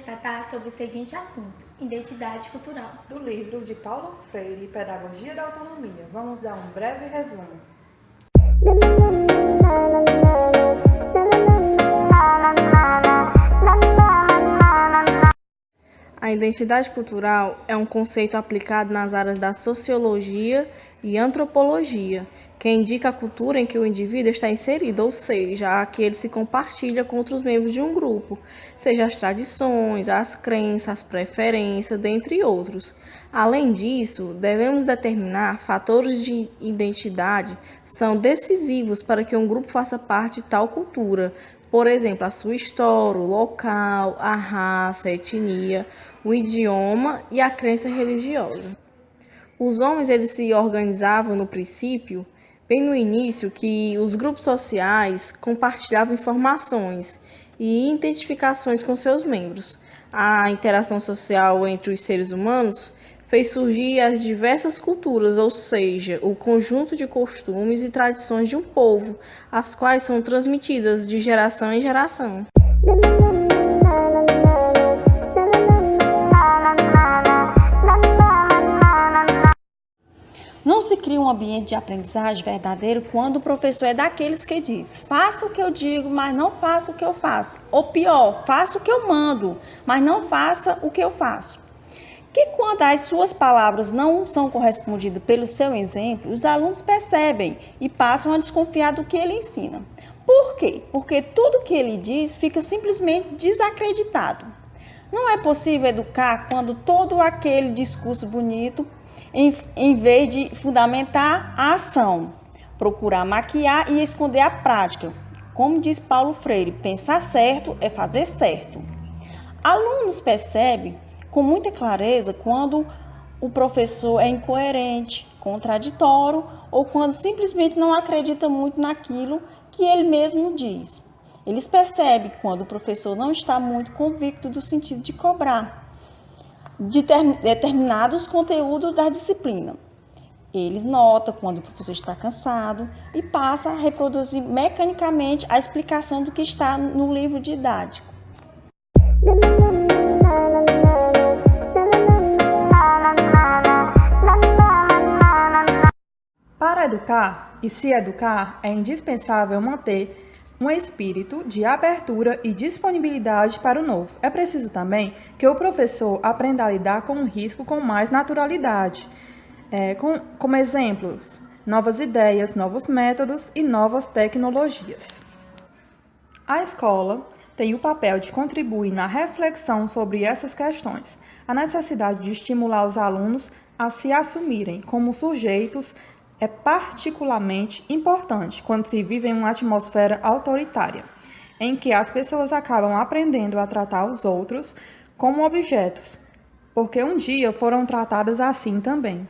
tratar sobre o seguinte assunto: identidade cultural. Do livro de Paulo Freire, Pedagogia da Autonomia. Vamos dar um breve resumo. A identidade cultural é um conceito aplicado nas áreas da sociologia e antropologia, que indica a cultura em que o indivíduo está inserido, ou seja, a que ele se compartilha com outros membros de um grupo, seja as tradições, as crenças, as preferências, dentre outros. Além disso, devemos determinar fatores de identidade são decisivos para que um grupo faça parte de tal cultura. Por exemplo, a sua história, o local, a raça, a etnia, o idioma e a crença religiosa. Os homens eles se organizavam no princípio, bem no início, que os grupos sociais compartilhavam informações e identificações com seus membros. A interação social entre os seres humanos fez surgir as diversas culturas, ou seja, o conjunto de costumes e tradições de um povo, as quais são transmitidas de geração em geração. Não se cria um ambiente de aprendizagem verdadeiro quando o professor é daqueles que diz: faça o que eu digo, mas não faça o que eu faço. Ou pior, faça o que eu mando, mas não faça o que eu faço. Que quando as suas palavras não são correspondidas pelo seu exemplo, os alunos percebem e passam a desconfiar do que ele ensina. Por quê? Porque tudo que ele diz fica simplesmente desacreditado. Não é possível educar quando todo aquele discurso bonito, em vez de fundamentar a ação, procurar maquiar e esconder a prática. Como diz Paulo Freire, pensar certo é fazer certo. Alunos percebem com muita clareza quando o professor é incoerente, contraditório ou quando simplesmente não acredita muito naquilo que ele mesmo diz. Eles percebem quando o professor não está muito convicto do sentido de cobrar de determinados conteúdos da disciplina. Eles notam quando o professor está cansado e passa a reproduzir mecanicamente a explicação do que está no livro didático. Para educar e se educar, é indispensável manter um espírito de abertura e disponibilidade para o novo. É preciso também que o professor aprenda a lidar com o risco com mais naturalidade, como exemplos, novas ideias, novos métodos e novas tecnologias. A escola tem o papel de contribuir na reflexão sobre essas questões. A necessidade de estimular os alunos a se assumirem como sujeitos é particularmente importante quando se vive em uma atmosfera autoritária, em que as pessoas acabam aprendendo a tratar os outros como objetos, porque um dia foram tratadas assim também.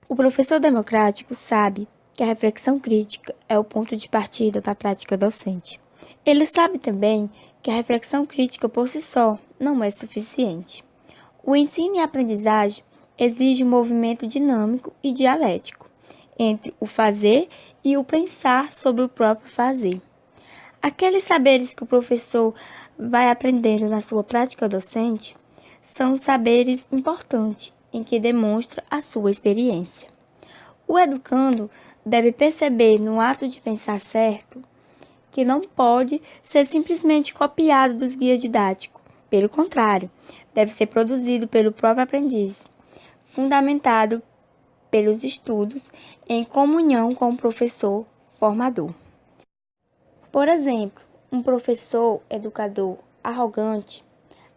O professor democrático sabe que a reflexão crítica é o ponto de partida para a prática docente. Ele sabe também que a reflexão crítica por si só não é suficiente. O ensino e a aprendizagem exige um movimento dinâmico e dialético entre o fazer e o pensar sobre o próprio fazer. Aqueles saberes que o professor vai aprendendo na sua prática docente são saberes importantes em que demonstra a sua experiência. O educando deve perceber no ato de pensar certo que não pode ser simplesmente copiado dos guias didáticos. Pelo contrário, deve ser produzido pelo próprio aprendiz, fundamentado pelos estudos em comunhão com o professor formador. Por exemplo, um professor educador arrogante,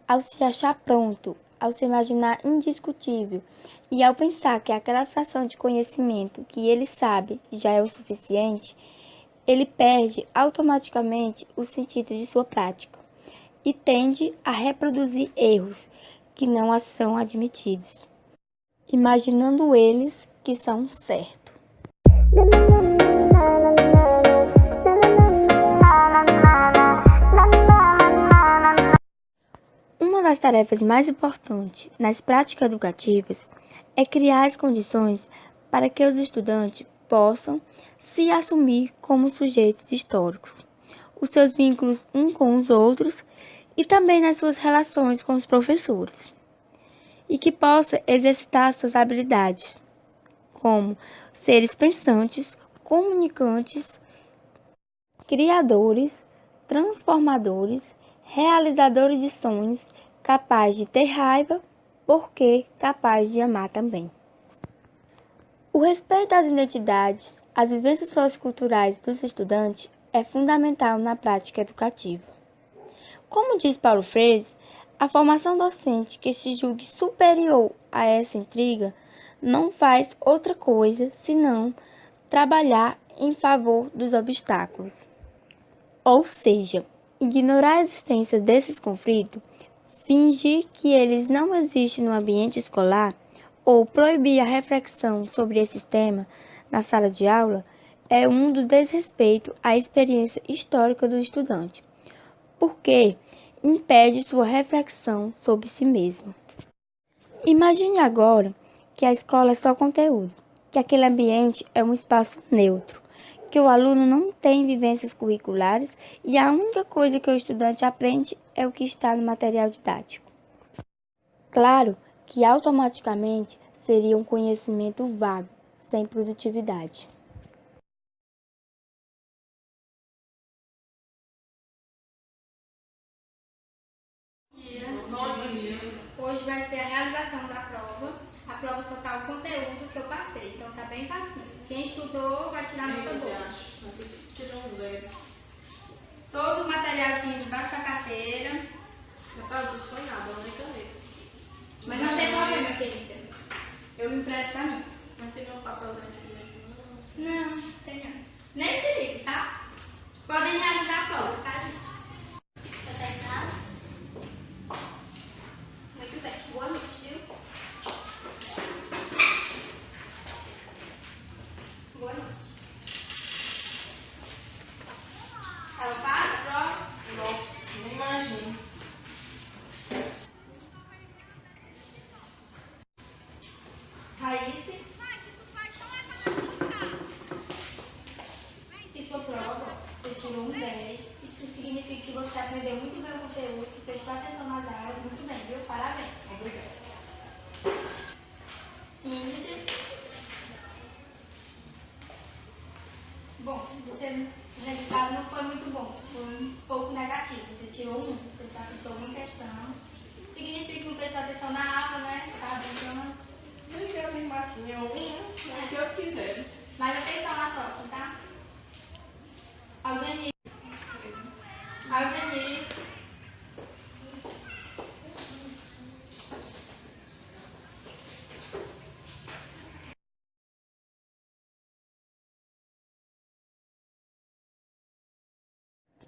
ao se achar pronto, ao se imaginar indiscutível e ao pensar que aquela fração de conhecimento que ele sabe já é o suficiente, ele perde automaticamente o sentido de sua prática e tende a reproduzir erros que não são admitidos, imaginando eles que são certos. Uma das tarefas mais importantes nas práticas educativas é criar as condições para que os estudantes possam se assumir como sujeitos históricos, os seus vínculos uns com os outros e também nas suas relações com os professores, e que possa exercitar suas habilidades como seres pensantes, comunicantes, criadores, transformadores, realizadores de sonhos, capaz de ter raiva, porque capaz de amar também. O respeito às identidades, às vivências socioculturais dos estudantes é fundamental na prática educativa. Como diz Paulo Freire, a formação docente que se julgue superior a essa intriga não faz outra coisa senão trabalhar em favor dos obstáculos. Ou seja, ignorar a existência desses conflitos, fingir que eles não existem no ambiente escolar ou proibir a reflexão sobre esse tema na sala de aula é um do desrespeito à experiência histórica do estudante, porque impede sua reflexão sobre si mesmo. Imagine agora que a escola é só conteúdo, que aquele ambiente é um espaço neutro, que o aluno não tem vivências curriculares e a única coisa que o estudante aprende é o que está no material didático. Claro que automaticamente seria um conhecimento vago, sem produtividade. Hoje vai ser a realização da prova. A prova só tá o conteúdo que eu passei, então tá bem facinho. Quem estudou vai tirar nota boa. Tirou um 0. Todo o materialzinho debaixo da carteira. Rapaz, disso foi nada, eu nem caneta. Mas não tem problema, querida. Eu me empresto a mim. Não tem nenhum papelzinho aqui. Não, tem não. Nem perigo, tá? Podem realizar a prova, tá, gente? Tá terminado? Muito bem. Boa noite, viu? Boa noite. Ela passa a prova? Nossa, nem imagino. Raíssa. E sua prova, você tirou um 10. Isso significa que você aprendeu muito bem o conteúdo, que prestou atenção nas aulas, muito bem, viu? Parabéns. Obrigada. Ingrid. Bom, o resultado não foi muito bom, foi um pouco negativo. Você tirou um, você só acertou uma questão. Significa que não prestou atenção na aula, né? Tá brincando. Nem quero mesmo assim, eu o que eu quiser. Mas atenção na próxima, tá? Alzenir. Alzenir.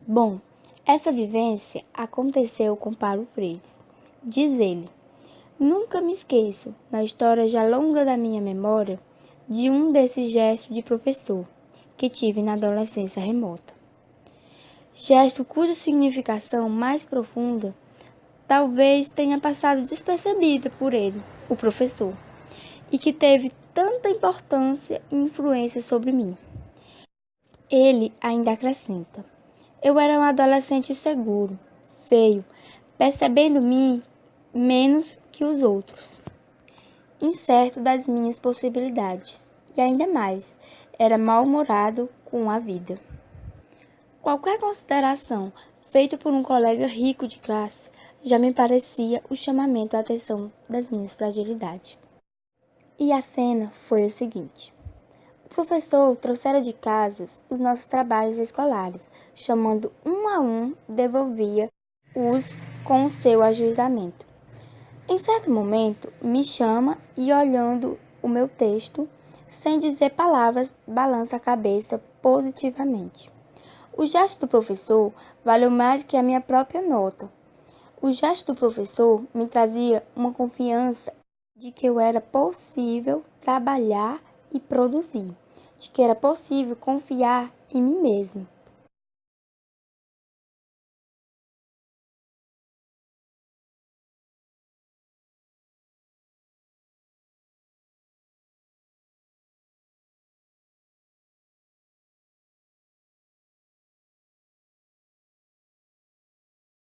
Bom, essa vivência aconteceu com Paulo Freire. Diz ele: nunca me esqueço, na história já longa da minha memória, de um desses gestos de professor que tive na adolescência remota. Gesto cuja significação mais profunda talvez tenha passado despercebida por ele, o professor, e que teve tanta importância e influência sobre mim. Ele ainda acrescenta: eu era um adolescente inseguro, feio, percebendo-me menos que os outros, incerto das minhas possibilidades, e ainda mais, era mal-humorado com a vida. Qualquer consideração feita por um colega rico de classe já me parecia o chamamento à atenção das minhas fragilidades. E a cena foi a seguinte: o professor trouxera de casa os nossos trabalhos escolares, chamando um a um, devolvia-os com o seu ajuizamento. Em certo momento, me chama e, olhando o meu texto, sem dizer palavras, balança a cabeça positivamente. O gesto do professor valeu mais que a minha própria nota. O gesto do professor me trazia uma confiança de que eu era possível trabalhar e produzir, de que era possível confiar em mim mesmo,